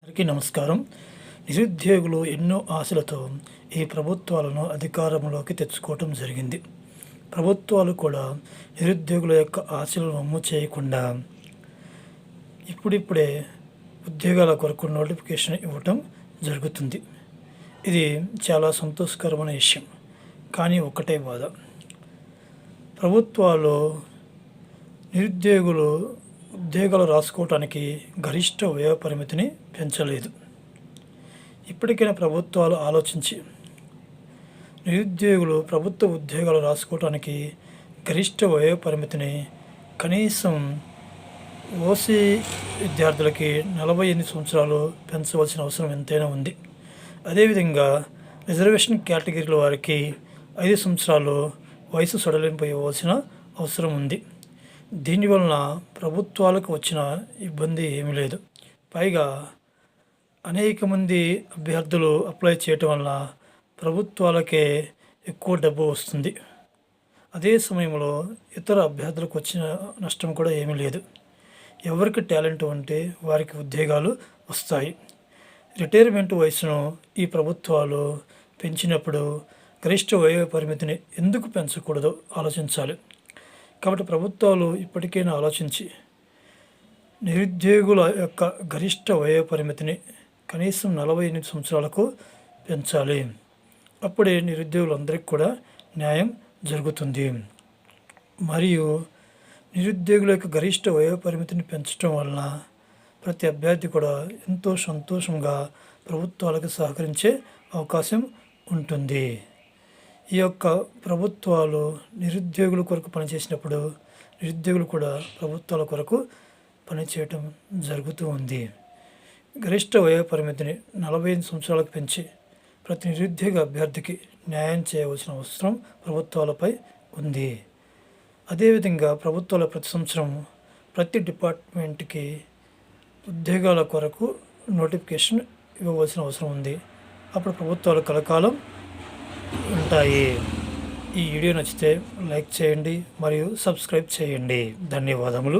అందరికీ నమస్కారం. నిరుద్యోగులు ఎన్నో ఆశలతో ఈ ప్రభుత్వాలను అధికారంలోకి తెచ్చుకోవటం జరిగింది. ప్రభుత్వాలు కూడా నిరుద్యోగుల యొక్క ఆశలను వమ్ము చేయకుండా ఇప్పుడిప్పుడే ఉద్యోగాల కొరకు నోటిఫికేషన్ ఇవ్వటం జరుగుతుంది. ఇది చాలా సంతోషకరమైన విషయం. కానీ ఒకటే బాధ, ప్రభుత్వాలు నిరుద్యోగులు ఉద్యోగాలు రాసుకోవటానికి గరిష్ట వ్యయ పరిమితిని పెంచలేదు. ఇప్పటికైనా ప్రభుత్వాలు ఆలోచించి నిరుద్యోగులు ప్రభుత్వ ఉద్యోగాలు రాసుకోవటానికి గరిష్ట వ్యయ పరిమితిని కనీసం ఓసీ విద్యార్థులకి 48 సంవత్సరాలు పెంచవలసిన అవసరం ఎంతైనా ఉంది. అదేవిధంగా రిజర్వేషన్ కేటగిరీల వారికి 5 సంవత్సరాలు వయసు సడలింపు ఇవ్వవలసిన అవసరం ఉంది. దీనివలన ప్రభుత్వాలకు వచ్చిన ఇబ్బంది ఏమీ లేదు. పైగా అనేక మంది అభ్యర్థులు అప్లై చేయటం వలన ప్రభుత్వాలకే ఎక్కువ డబ్బు వస్తుంది. అదే సమయంలో ఇతర అభ్యర్థులకు వచ్చిన నష్టం కూడా ఏమీ లేదు. ఎవరికి టాలెంట్ ఉంటే వారికి ఉద్యోగాలు వస్తాయి. రిటైర్మెంట్ వయసును ఈ ప్రభుత్వాలు పెంచినప్పుడు గరిష్ట వయో పరిమితిని ఎందుకు పెంచకూడదో ఆలోచించాలి. కాబట్టి ప్రభుత్వాలు ఇప్పటికైనా ఆలోచించి నిరుద్యోగుల యొక్క గరిష్ట వయో పరిమితిని కనీసం 48 సంవత్సరాలకు పెంచాలి. అప్పుడే నిరుద్యోగులందరికీ కూడా న్యాయం జరుగుతుంది. మరియు నిరుద్యోగుల యొక్క గరిష్ట వయో పరిమితిని పెంచడం వలన ప్రతి అభ్యర్థి కూడా ఎంతో సంతోషంగా ప్రభుత్వాలకు సహకరించే అవకాశం ఉంటుంది. ఈ యొక్క ప్రభుత్వాలు నిరుద్యోగుల కొరకు పనిచేసినప్పుడు నిరుద్యోగులు కూడా ప్రభుత్వాల కొరకు పనిచేయటం జరుగుతూ ఉంది. గరిష్ట వయో పరిమితిని 45 సంవత్సరాలకు పెంచి ప్రతి నిరుద్యోగ అభ్యర్థికి న్యాయం చేయవలసిన అవసరం ప్రభుత్వాలపై ఉంది. అదేవిధంగా ప్రభుత్వాల ప్రతి సంవత్సరం ప్రతి డిపార్ట్మెంట్కి ఉద్యోగాల కొరకు నోటిఫికేషన్ ఇవ్వవలసిన అవసరం ఉంది. అప్పుడు ప్రభుత్వాలు కలకాలం ఉంటాయి. ఈ వీడియో నచ్చితే లైక్ చేయండి మరియు సబ్స్క్రైబ్ చేయండి. ధన్యవాదములు.